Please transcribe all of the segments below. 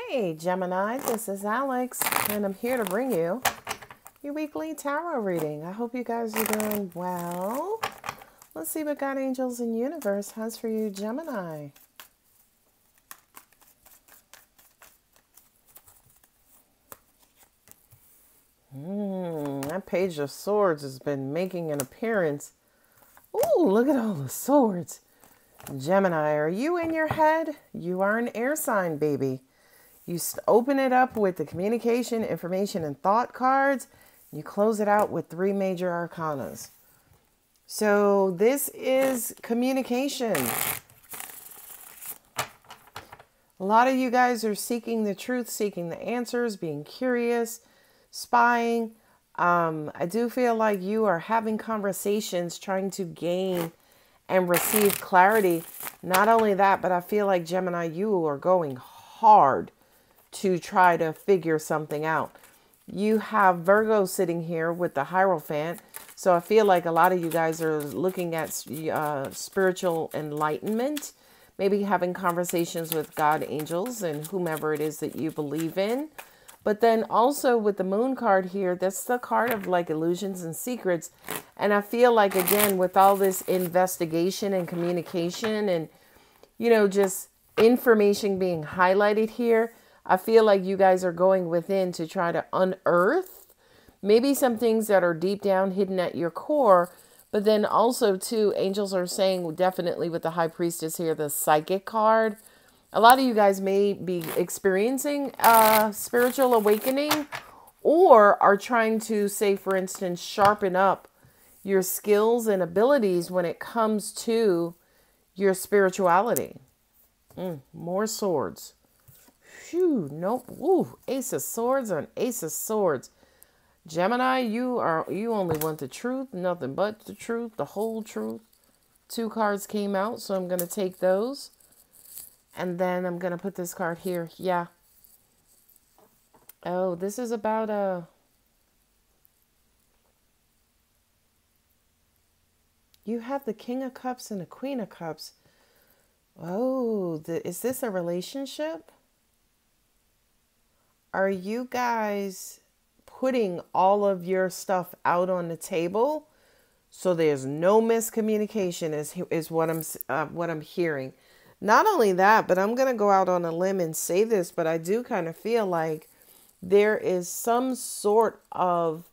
Hey Gemini, this is Alex, and I'm here to bring you your weekly tarot reading. I hope you guys are doing well. Let's see what God, angels, and universe has for you, Gemini. That Page of Swords has been making an appearance. Ooh, look at all the swords. Gemini, are you in your head? You are an air sign, baby. You open it up with the communication, information, and thought cards. You close it out with 3 major arcanas. So this is communication. A lot of you guys are seeking the truth, seeking the answers, being curious, spying. I do feel like you are having conversations, trying to gain and receive clarity. Not only that, but I feel like, Gemini, you are going hard to try to figure something out. You have Virgo sitting here with the Hierophant. So I feel like a lot of you guys are looking at spiritual enlightenment, maybe having conversations with God, angels, and whomever it is that you believe in. But then also with the Moon card here, that's the card of like illusions and secrets. And I feel like, again, with all this investigation and communication and, you know, just information being highlighted here, I feel like you guys are going within to try to unearth maybe some things that are deep down hidden at your core. But then also, too, angels are saying, definitely with the High Priestess here, the Psychic card, a lot of you guys may be experiencing a spiritual awakening or are trying to, say, for instance, sharpen up your skills and abilities when it comes to your spirituality. More swords. Phew, nope. Ooh, Ace of Swords on Ace of Swords. Gemini, you only want the truth, nothing but the truth, the whole truth. 2 cards came out, so I'm going to take those. And then I'm going to put this card here. Yeah. Oh, this is about you have the King of Cups and the Queen of Cups. Oh, is this a relationship? Are you guys putting all of your stuff out on the table so there's no miscommunication is what I'm hearing. Not only that, but I'm going to go out on a limb and say this, but I do kind of feel like there is some sort of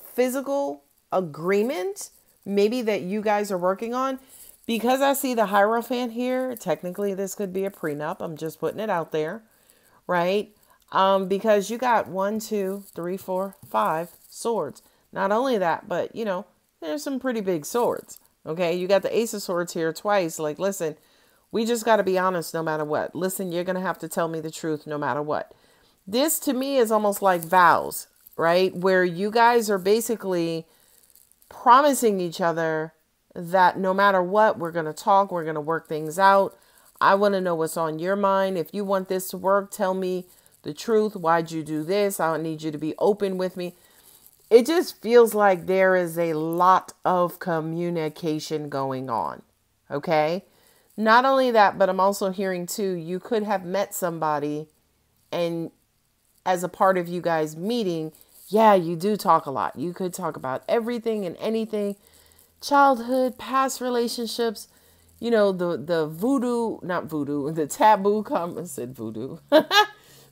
physical agreement maybe that you guys are working on, because I see the Hierophant here. Technically, this could be a prenup. I'm just putting it out there, right? Because you got 1, 2, 3, 4, 5 swords. Not only that, but, you know, there's some pretty big swords. Okay, you got the Ace of Swords here twice. Like, listen, we just got to be honest no matter what. Listen, you're going to have to tell me the truth no matter what. This to me is almost like vows, right? Where you guys are basically promising each other that no matter what, we're going to talk, we're going to work things out. I want to know what's on your mind. If you want this to work, tell me the truth. Why'd you do this? I need you to be open with me. It just feels like there is a lot of communication going on. Okay. Not only that, but I'm also hearing too, you could have met somebody and as a part of you guys meeting, yeah, you do talk a lot. You could talk about everything and anything, childhood, past relationships, you know, the voodoo, not voodoo, the taboo, I said voodoo,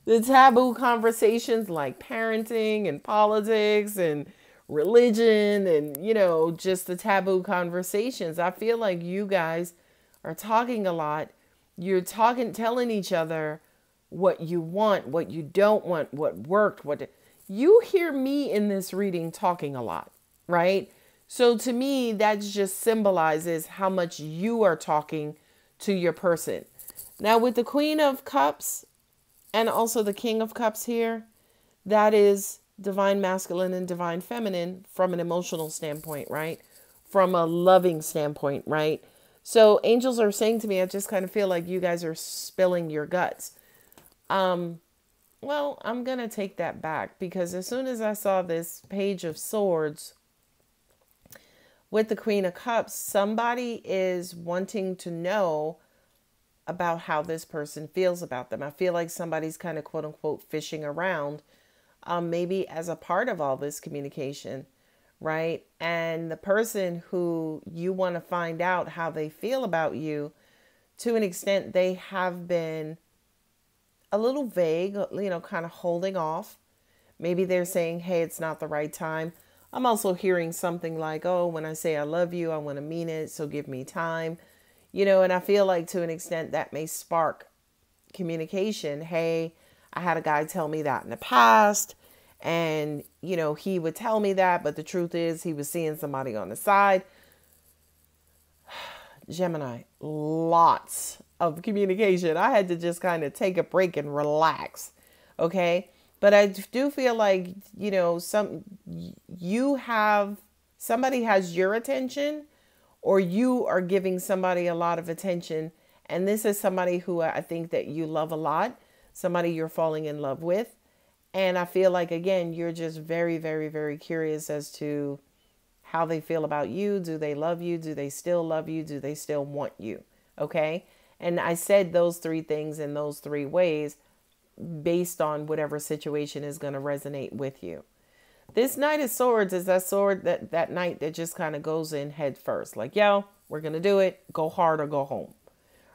the taboo conversations like parenting and politics and religion and, you know, just the taboo conversations. I feel like you guys are talking a lot. You're telling each other what you want, what you don't want, what worked, you hear me in this reading talking a lot, right? So to me, that just symbolizes how much you are talking to your person. Now with the Queen of Cups and also the King of Cups here, that is divine masculine and divine feminine from an emotional standpoint, right? From a loving standpoint, right? So angels are saying to me, I just kind of feel like you guys are spilling your guts. Well, I'm going to take that back, because as soon as I saw this Page of Swords with the Queen of Cups, somebody is wanting to know about how this person feels about them. I feel like somebody's kind of quote unquote fishing around, maybe as a part of all this communication, right? And the person who you want to find out how they feel about you, to an extent, they have been a little vague, kind of holding off. Maybe they're saying, hey, it's not the right time. I'm also hearing something like, oh, when I say I love you, I want to mean it, so give me time. And I feel like to an extent that may spark communication. Hey, I had a guy tell me that in the past, and, he would tell me that, but the truth is he was seeing somebody on the side. Gemini, lots of communication. I had to just kind of take a break and relax. Okay. But I do feel like, somebody has your attention, or you are giving somebody a lot of attention. And this is somebody who I think that you love a lot, somebody you're falling in love with. And I feel like, again, you're just very, very, very curious as to how they feel about you. Do they love you? Do they still love you? Do they still want you? Okay. And I said those three things in those three ways based on whatever situation is going to resonate with you. This Knight of Swords is that sword, that knight that just kind of goes in head first. Like, yo, we're going to do it. Go hard or go home.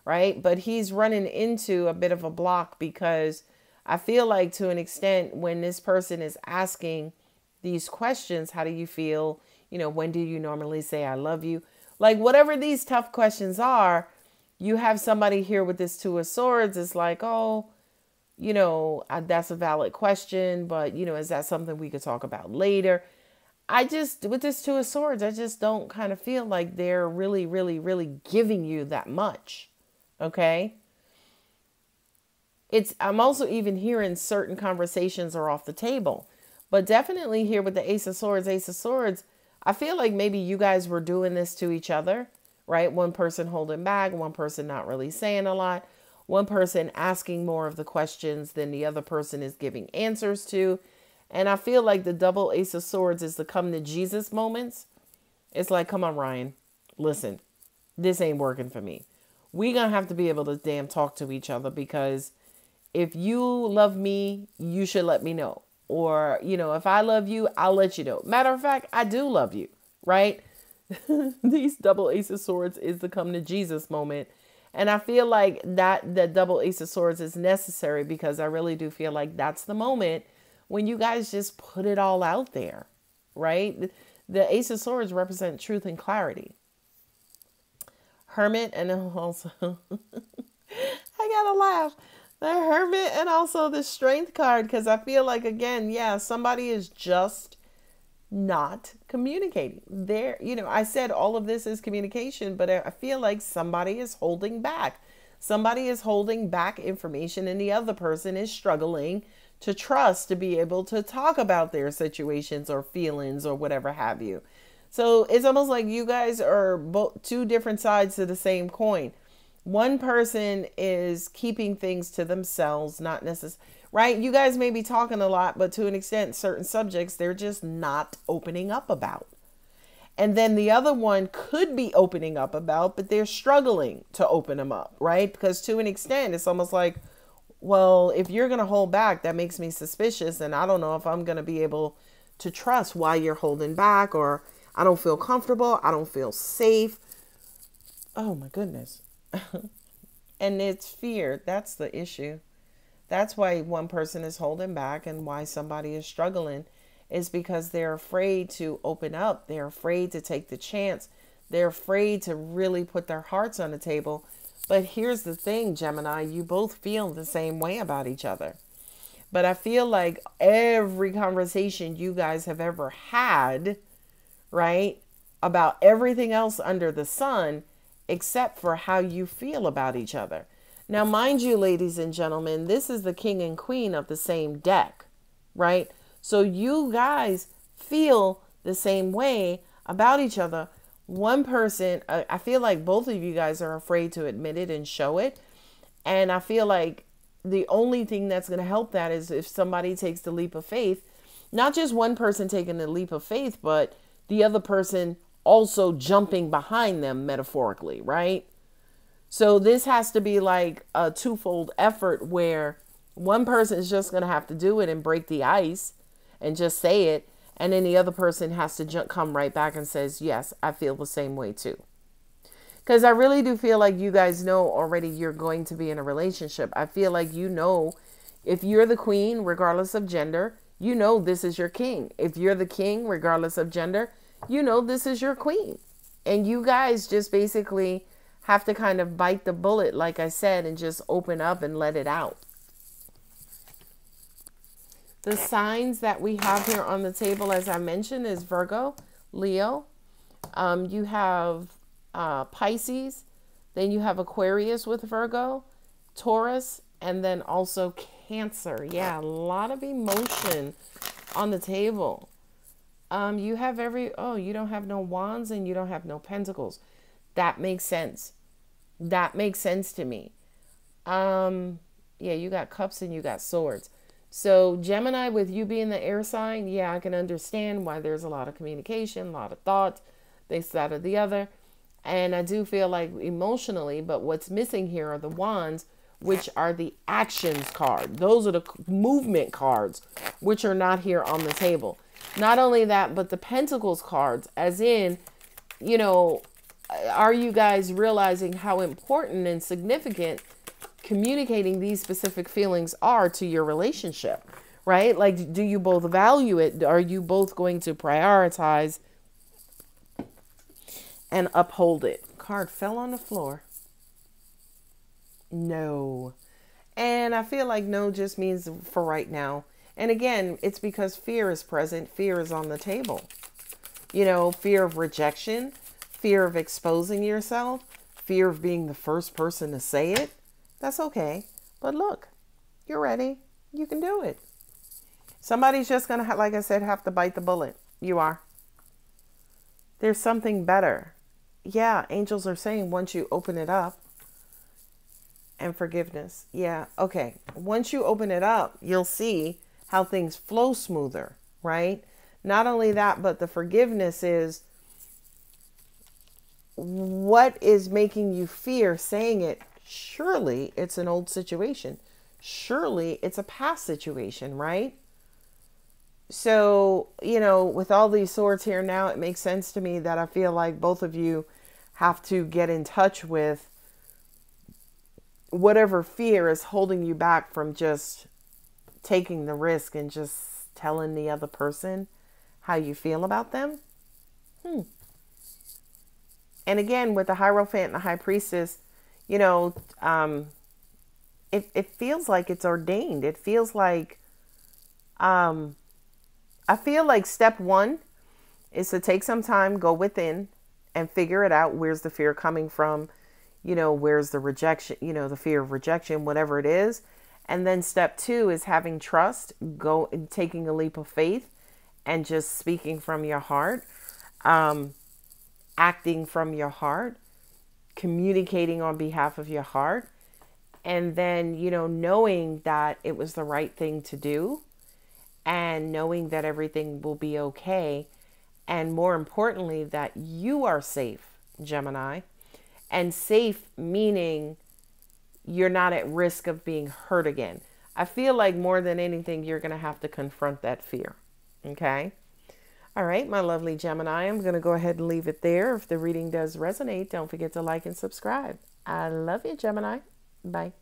Right. But he's running into a bit of a block, because I feel like to an extent when this person is asking these questions, how do you feel? When do you normally say I love you? Like, whatever these tough questions are, you have somebody here with this Two of Swords. It's like, oh, that's a valid question, but, is that something we could talk about later? With this Two of Swords, I just don't kind of feel like they're really, really, really giving you that much. Okay. I'm also even hearing certain conversations are off the table, but definitely here with the Ace of Swords, I feel like maybe you guys were doing this to each other, right? One person holding back, one person not really saying a lot, one person asking more of the questions than the other person is giving answers to. And I feel like the double Ace of Swords is the come to Jesus moments. It's like, come on, Ryan, listen, this ain't working for me. We're going to have to be able to damn talk to each other, because if you love me, you should let me know. Or, if I love you, I'll let you know. Matter of fact, I do love you, right? These double Ace of Swords is the come to Jesus moment. And I feel like that double Ace of Swords is necessary, because I really do feel like that's the moment when you guys just put it all out there, right? The Ace of Swords represent truth and clarity. Hermit, and also, I gotta laugh. The Hermit and also the Strength card, because I feel like, again, yeah, somebody is just not communicating. I said all of this is communication, but I feel like somebody is holding back. Somebody is holding back information, and the other person is struggling to trust to be able to talk about their situations or feelings or whatever have you. So it's almost like you guys are both two different sides of the same coin. One person is keeping things to themselves, not necessarily, right? You guys may be talking a lot, but to an extent, certain subjects, they're just not opening up about. And then the other one could be opening up about, but they're struggling to open them up, right? Because to an extent, it's almost like, well, if you're going to hold back, that makes me suspicious. And I don't know if I'm going to be able to trust why you're holding back, or I don't feel comfortable. I don't feel safe. Oh my goodness. And it's fear. That's the issue. That's why one person is holding back, and why somebody is struggling is because they're afraid to open up. They're afraid to take the chance. They're afraid to really put their hearts on the table. But here's the thing, Gemini, you both feel the same way about each other. But I feel like every conversation you guys have ever had, right, about everything else under the sun, except for how you feel about each other. Now, mind you, ladies and gentlemen, this is the king and queen of the same deck, right? So you guys feel the same way about each other. One person, I feel like both of you guys are afraid to admit it and show it. And I feel like the only thing that's going to help that is if somebody takes the leap of faith, not just one person taking the leap of faith, but the other person also jumping behind them metaphorically, right? So this has to be like a twofold effort where one person is just going to have to do it and break the ice and just say it. And then the other person has to come right back and says, yes, I feel the same way too. Because I really do feel like you guys know already you're going to be in a relationship. I feel like you know if you're the queen, regardless of gender, you know this is your king. If you're the king, regardless of gender, you know this is your queen. And you guys just basically have to kind of bite the bullet, like I said, and just open up and let it out. The signs that we have here on the table, as I mentioned, is Virgo, Leo. You have Pisces. Then you have Aquarius with Virgo, Taurus, and then also Cancer. Yeah, a lot of emotion on the table. You have you don't have no wands and you don't have no pentacles. That makes sense. That makes sense to me. Yeah, you got cups and you got swords. So Gemini, with you being the air sign, yeah, I can understand why there's a lot of communication, a lot of thought, this, that, or the other. And I do feel like emotionally, but what's missing here are the wands, which are the actions card. Those are the movement cards, which are not here on the table. Not only that, but the pentacles cards, as in, you know, are you guys realizing how important and significant communicating these specific feelings are to your relationship, right? Like, do you both value it? Are you both going to prioritize and uphold it? Card fell on the floor. No. And I feel like no just means for right now. And again, it's because fear is present. Fear is on the table. You know, fear of rejection, fear of exposing yourself, fear of being the first person to say it. That's okay. But look, you're ready. You can do it. Somebody's just going to, like I said, have to bite the bullet. You are. There's something better. Yeah, angels are saying once you open it up, and forgiveness. Yeah, okay. Once you open it up, you'll see how things flow smoother, right? Not only that, but the forgiveness is what is making you fear saying it. Surely it's an old situation. Surely it's a past situation, right? So, you know, with all these swords here now, it makes sense to me that I feel like both of you have to get in touch with whatever fear is holding you back from just taking the risk and just telling the other person how you feel about them. And again, with the Hierophant and the High Priestess, you know, it feels like it's ordained. It feels like, I feel like step one is to take some time, go within and figure it out. Where's the fear coming from? You know, where's the rejection, you know, the fear of rejection, whatever it is. And then step two is having trust, go and taking a leap of faith and just speaking from your heart, acting from your heart, communicating on behalf of your heart. And then, you know, knowing that it was the right thing to do and knowing that everything will be okay. And more importantly, that you are safe, Gemini. And safe meaning you're not at risk of being hurt again. I feel like more than anything, you're going to have to confront that fear. Okay? All right, my lovely Gemini, I'm going to go ahead and leave it there. If the reading does resonate, don't forget to like and subscribe. I love you, Gemini. Bye.